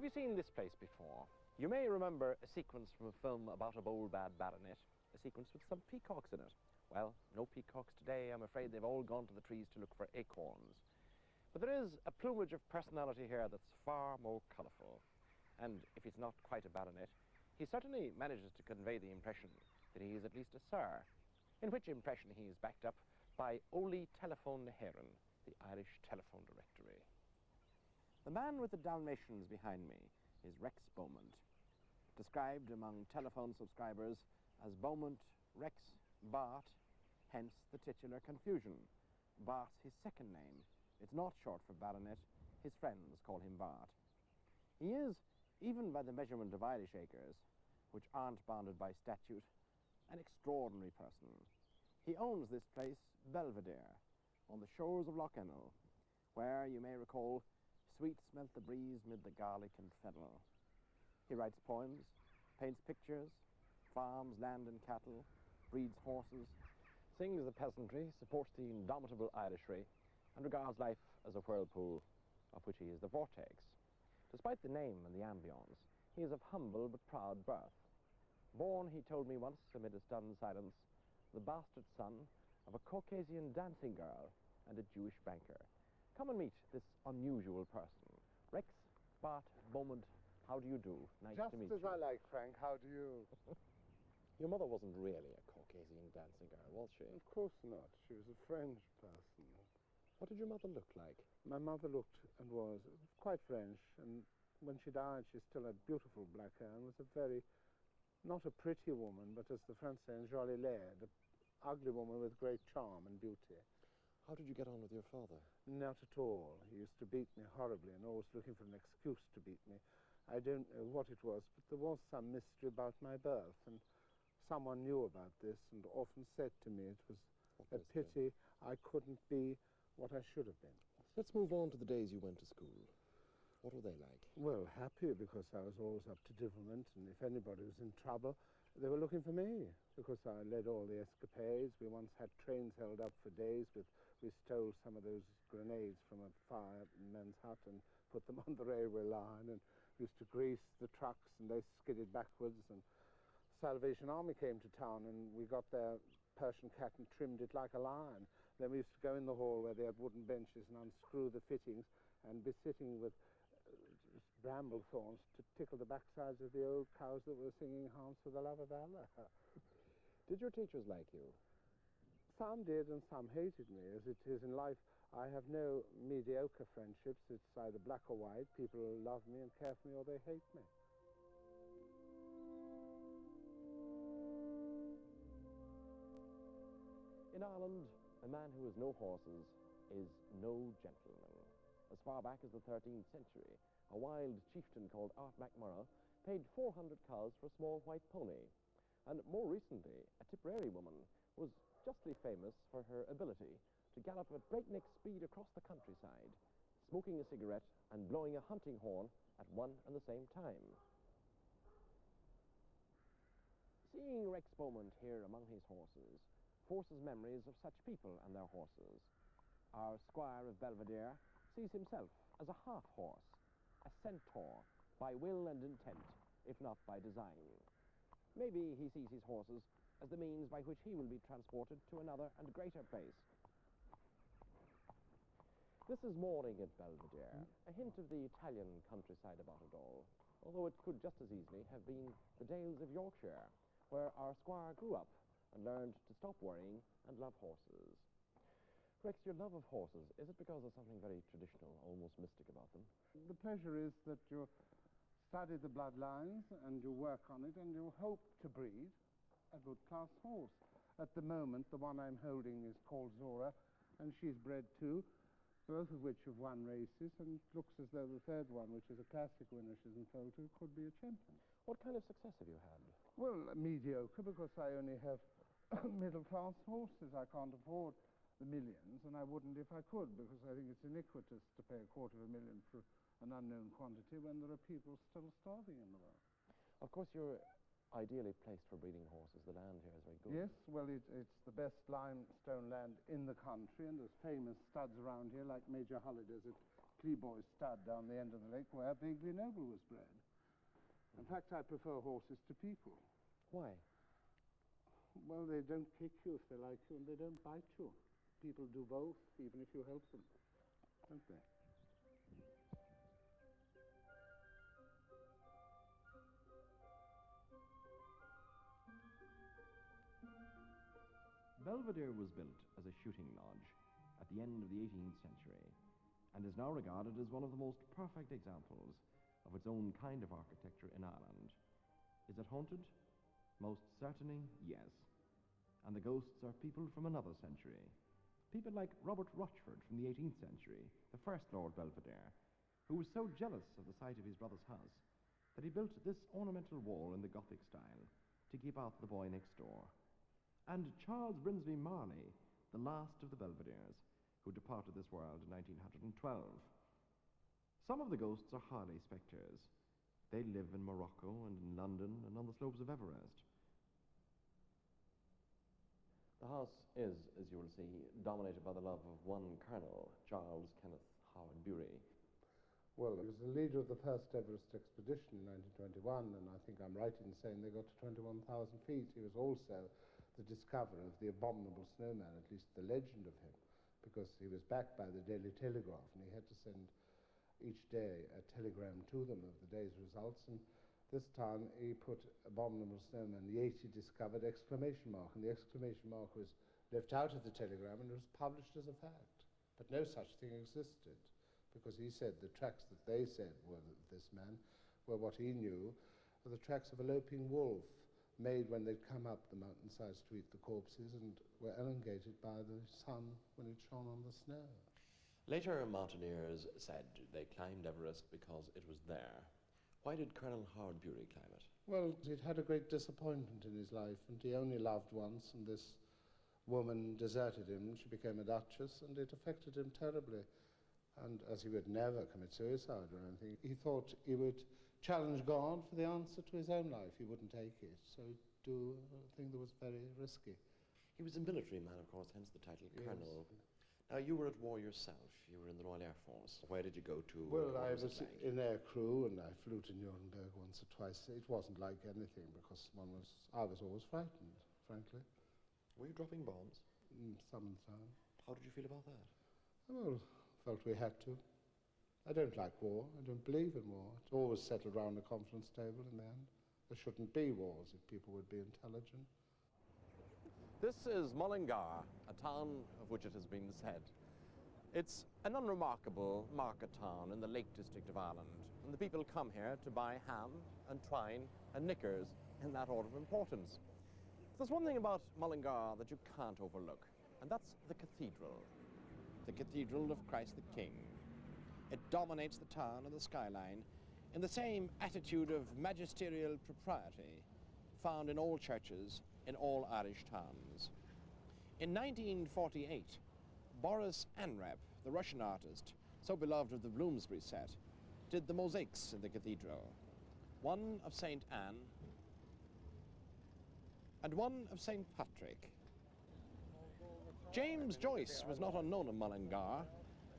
you seen this place before? You may remember a sequence from a film about a bold, bad baronet, a sequence with some peacocks in it. Well, no peacocks today. I'm afraid they've all gone to the trees to look for acorns. But there is a plumage of personality here that's far more colourful. And if he's not quite a baronet, he certainly manages to convey the impression that he is at least a sir, in which impression he is backed up by Oli Telephone Heron, the Irish telephone directory. The man with the Dalmatians behind me is Rex Beaumont, described among telephone subscribers as Beaumont Rex Bart, hence the titular confusion. Bart's his second name. It's not short for baronet. His friends call him Bart. He is, even by the measurement of Irish acres, which aren't bounded by statute, an extraordinary person. He owns this place, Belvedere, on the shores of Lough Ennel, where, you may recall, sweet smelt the breeze mid the garlic and fennel. He writes poems, paints pictures, farms land and cattle, breeds horses, sings the peasantry, supports the indomitable Irishry, and regards life as a whirlpool, of which he is the vortex. Despite the name and the ambience, he is of humble but proud birth. Born, he told me once, amid a stunned silence, the bastard son of a Caucasian dancing girl and a Jewish banker. Come and meet this unusual person. Rex Bart Beaumont, how do you do? Nice to meet you. Just as I like, Frank. How do you? Your mother wasn't really a Caucasian dancing girl, was she? Of course not. She was a French person. What did your mother look like? My mother looked and was quite French, and when she died, she still had beautiful black hair and was a very, not a pretty woman, but as the French say, une jolie laide, an ugly woman with great charm and beauty. How did you get on with your father? Not at all. He used to beat me horribly and always looking for an excuse to beat me. I don't know what it was, but there was some mystery about my birth, and someone knew about this and often said to me it was a pity I couldn't be what I should have been. Let's move on to the days you went to school. What were they like? Well, happy, because I was always up to devilment, and if anybody was in trouble, they were looking for me, because I led all the escapades. We once had trains held up for days. We stole some of those grenades from a fireman's hut and put them on the railway line, and used to grease the trucks, and they skidded backwards, and Salvation Army came to town, and we got their Persian cat and trimmed it like a lion. Then we used to go in the hall where they had wooden benches and unscrew the fittings and be sitting with bramble thorns to tickle the backsides of the old cows that were singing Hounds for the Love of Allah. Did your teachers like you? Some did and some hated me. As it is in life, I have no mediocre friendships. It's either black or white. People love me and care for me, or they hate me. In Ireland, a man who has no horses is no gentleman. As far back as the 13th century, a wild chieftain called Art MacMurrough paid 400 cows for a small white pony. And more recently, a Tipperary woman was justly famous for her ability to gallop at breakneck speed across the countryside, smoking a cigarette and blowing a hunting horn at one and the same time. Seeing Rex Beaumont here among his horses forces memories of such people and their horses. Our squire of Belvedere sees himself as a half-horse, a centaur, by will and intent, if not by design. Maybe he sees his horses as the means by which he will be transported to another and greater place. This is morning at Belvedere, a hint of the Italian countryside about it all, although it could just as easily have been the Dales of Yorkshire, where our squire grew up and learned to stop worrying and love horses. Rex, your love of horses, is it because there's something very traditional, almost mystic about them? The pleasure is that you study the bloodlines and you work on it and you hope to breed a good class horse. At the moment, the one I'm holding is called Zora, and she's bred too, both of which have won races, and it looks as though the third one, which is a classic winner she's foaled to, could be a champion. What kind of success have you had? Well, mediocre, because I only have middle-class horses. I can't afford the millions, and I wouldn't if I could, because I think it's iniquitous to pay $250,000 for an unknown quantity when there are people still starving in the world. Of course, you're ideally placed for breeding horses. The land here is very good. Yes, well, it's the best limestone land in the country, and there's famous studs around here, like Major Holliday's at Cleeboy stud down the end of the lake where Begley Noble was bred. In fact, I prefer horses to people. Why? Well, they don't kick you if they like you, and they don't bite you. People do both, even if you help them, don't they? Belvedere was built as a shooting lodge at the end of the 18th century and is now regarded as one of the most perfect examples of its own kind of architecture in Ireland. Is it haunted? Most certainly, yes. And the ghosts are people from another century. People like Robert Rochford from the 18th century, the first Lord Belvedere, who was so jealous of the sight of his brother's house that he built this ornamental wall in the Gothic style to keep out the boy next door. And Charles Brinsby Marley, the last of the Belvederes, who departed this world in 1912. Some of the ghosts are Harley spectres. They live in Morocco and in London and on the slopes of Everest. The house is, as you will see, dominated by the love of one colonel, Charles Kenneth Howard Bury. Well, he was the leader of the first Everest expedition in 1921, and I think I'm right in saying they got to 21,000 feet. He was also the discoverer of the abominable snowman, at least the legend of him, because he was backed by the Daily Telegraph, and he had to send each day a telegram to them of the day's results, and this time he put abominable snowman, the 80 discovered, exclamation mark, and the exclamation mark was left out of the telegram and it was published as a fact. But no such thing existed, because he said the tracks that they said were this man were what he knew, were the tracks of a loping wolf, made when they'd come up the mountainsides to eat the corpses and were elongated by the sun when it shone on the snow. Later mountaineers said they climbed Everest because it was there. Why did Colonel Howard Bury climb it? Well, he'd had a great disappointment in his life, and he only loved once, and this woman deserted him. She became a duchess, and it affected him terribly. And as he would never commit suicide or anything, he thought he would challenge God for the answer to his own life. He wouldn't take it, so he'd do a thing that was very risky. He was a military man, of course, hence the title Colonel. Yes. Now, you were at war yourself. You were in the Royal Air Force. Where did you go to? Well, I was in air crew, and I flew to Nuremberg once or twice. It wasn't like anything, because I was always frightened, frankly. Were you dropping bombs? Sometimes. How did you feel about that? Well, felt we had to. I don't like war. I don't believe in war. It's always settled round a conference table in the end. There shouldn't be wars if people would be intelligent. This is Mullingar, a town of which it has been said. It's an unremarkable market town in the Lake District of Ireland, and the people come here to buy ham and twine and knickers in that order of importance. There's one thing about Mullingar that you can't overlook, and that's the Cathedral of Christ the King. It dominates the town and the skyline in the same attitude of magisterial propriety found in all churches in all Irish towns. In 1948, Boris Anrep, the Russian artist, so beloved of the Bloomsbury set, did the mosaics in the cathedral, one of St. Anne and one of St. Patrick. James Joyce was not unknown in Mullingar,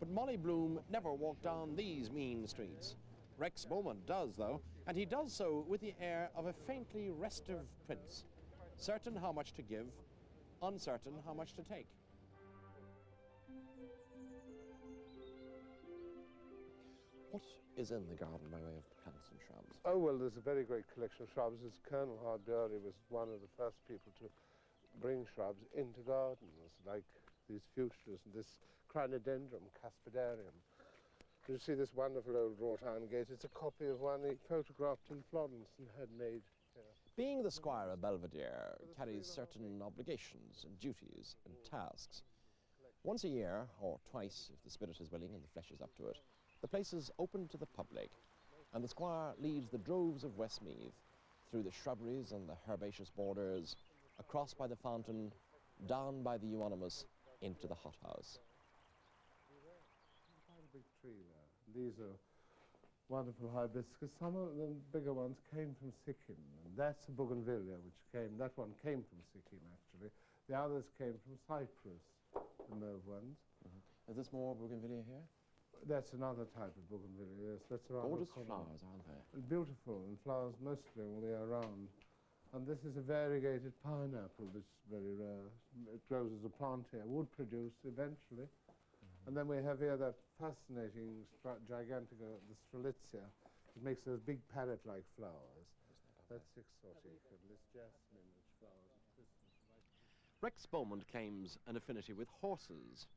but Molly Bloom never walked down these mean streets. Rex Beaumont does, though, and he does so with the air of a faintly restive prince, certain how much to give, uncertain how much to take. What is in the garden by way of plants and shrubs? Oh, well, there's a very great collection of shrubs. As Colonel Howard Bury was one of the first people to bring shrubs into gardens, like these fuchsias and this crinodendron, caspidarium. You see this wonderful old wrought iron gate. It's a copy of one he photographed in Florence and had made here. Being the squire of Belvedere carries certain obligations and duties and tasks. Once a year, or twice if the spirit is willing and the flesh is up to it, the place is open to the public, and the squire leads the droves of Westmeath through the shrubberies and the herbaceous borders, across by the fountain, down by the euonymus, into the hothouse. Quite a big tree there. These are wonderful hibiscus. Some of the bigger ones came from Sikkim, and that's a bougainvillea, that one came from Sikkim, actually. The others came from Cyprus, the mauve ones. Is this more bougainvillea here? That's another type of bougainvillea, yes. That's rather Gorgeous common. flowers, aren't they? And beautiful, and flowers mostly all year round. And this is a variegated pineapple, which is very rare. It grows as a plant here, would produce eventually. And then we have here that fascinating gigantica, the strelitzia. It makes those big parrot-like flowers. That's exotic, and this jasmine, which flowers at Christmas. Rex Beaumont claims an affinity with horses,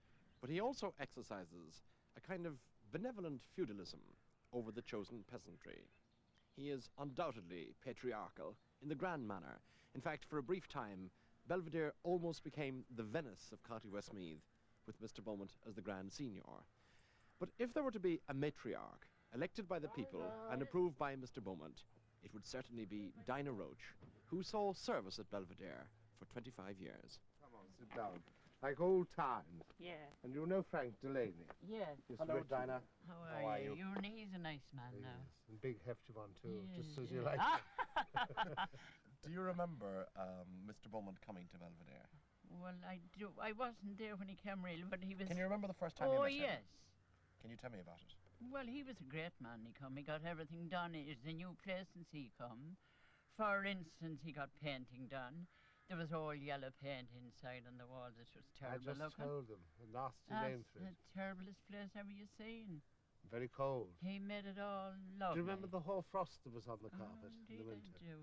but he also exercises a kind of benevolent feudalism over the chosen peasantry. He is undoubtedly patriarchal in the grand manner. In fact, for a brief time, Belvedere almost became the Venice of County Westmeath, with Mr. Beaumont as the Grand Senior. But if there were to be a matriarch, elected by the people and approved by Mr. Beaumont, it would certainly be Dinah Roach, who saw service at Belvedere for 25 years. Come on, sit down. Like old times. Yeah. And you know Frank Delaney? Yeah. Yes, Hello, Richard. Dinah. How are you? He's a nice man now. Yes, and big hefty one too, just as you Yeah. like. Do you remember Mr. Beaumont coming to Belvedere? Well, I do. I wasn't there when he came really, but he was... Can you remember the first time you Oh, met him? yes. Can you tell me about it? Well, he was a great man. He come. He got everything done. It was a new place since he come. For instance, he got painting done. There was all yellow paint inside on the walls. It was I terrible just looking. told them, a nasty That's name for the it. terriblest place ever you seen. Very cold. He made it all Do lovely. you remember the hoar frost that was on the carpet in Indeed the I winter? do.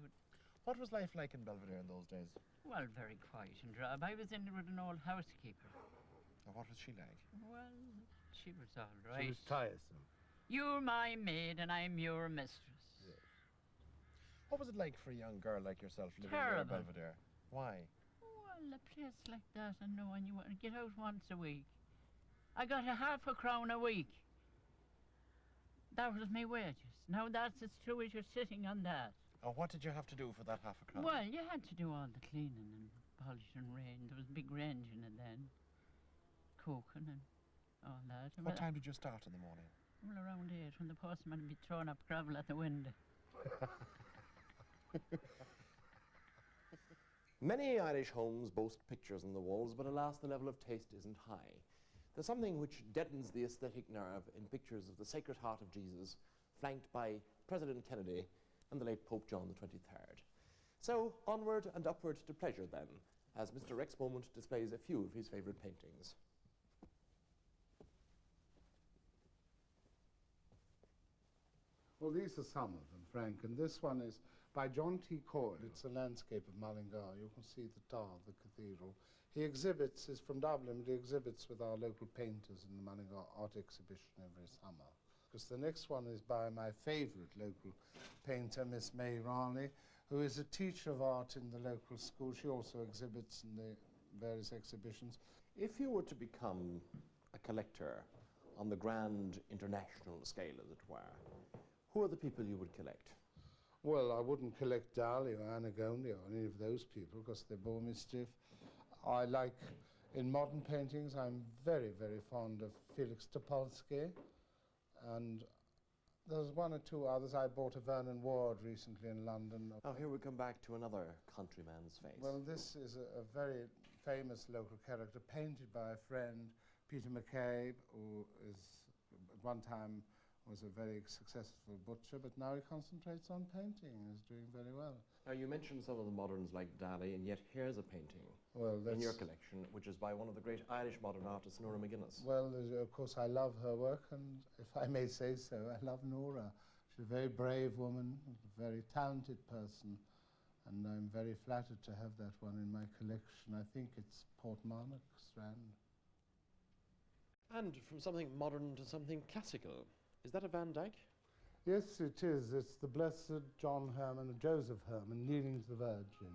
What was life like in Belvedere in those days? Well, very quiet and dry. I was in with an old housekeeper. And what was she like? Well, she was all right. She was tiresome. You're my maid and I'm your mistress. What was it like for a young girl like yourself living Terrible. there in Belvedere? Why? Well, a place like that, and knowing you want to get out once a week. I got a ½ a crown a week. That was my wages. Now that's as true as you're sitting on that. And what did you have to do for that ½ a crown? Well, you had to do all the cleaning and polishing rain. There was a big range in it then. Cooking and all that. What time did you start in the morning? Well, around 8 when the postman would be throwing up gravel at the window. Many Irish homes boast pictures on the walls, but alas, the level of taste isn't high. There's something which deadens the aesthetic nerve in pictures of the Sacred Heart of Jesus, flanked by President Kennedy and the late Pope John the 23rd. So, onward and upward to pleasure then, as Mr. Rex Beaumont displays a few of his favourite paintings. Well, these are some of them, Frank, and this one is by John T. Cord. It's a landscape of Mullingar. You can see the tower of the cathedral. He exhibits, he's from Dublin, but he exhibits with our local painters in the Mullingar Art Exhibition every summer. Because the next one is by my favourite local painter, Miss May Raleigh, who is a teacher of art in the local school. She also exhibits in the various exhibitions. If you were to become a collector on the grand international scale, as it were, who are the people you would collect? Well, I wouldn't collect Dali or Anagonda or any of those people because they bore me stiff. I like, in modern paintings, I'm very, very fond of Felix Topolsky, and there's one or two others. I bought a Vernon Ward recently in London. Now here we come back to another countryman's face. Well, this is a very famous local character painted by a friend, Peter McCabe, who is at one time was a very successful butcher, but now he concentrates on painting and is doing very well. Now you mentioned some of the moderns like Dali, and yet here's a painting in your collection, which is by one of the great Irish modern artists, Nora McGuinness. Well, of course, I love her work, and if I may say so, I love Nora. She's a very brave woman, a very talented person, and I'm very flattered to have that one in my collection. I think it's Portmarnock Strand. And from something modern to something classical. Is that a Van Dyck? Yes, it is. It's the Blessed John Herman, Joseph Herman, kneeling to the Virgin.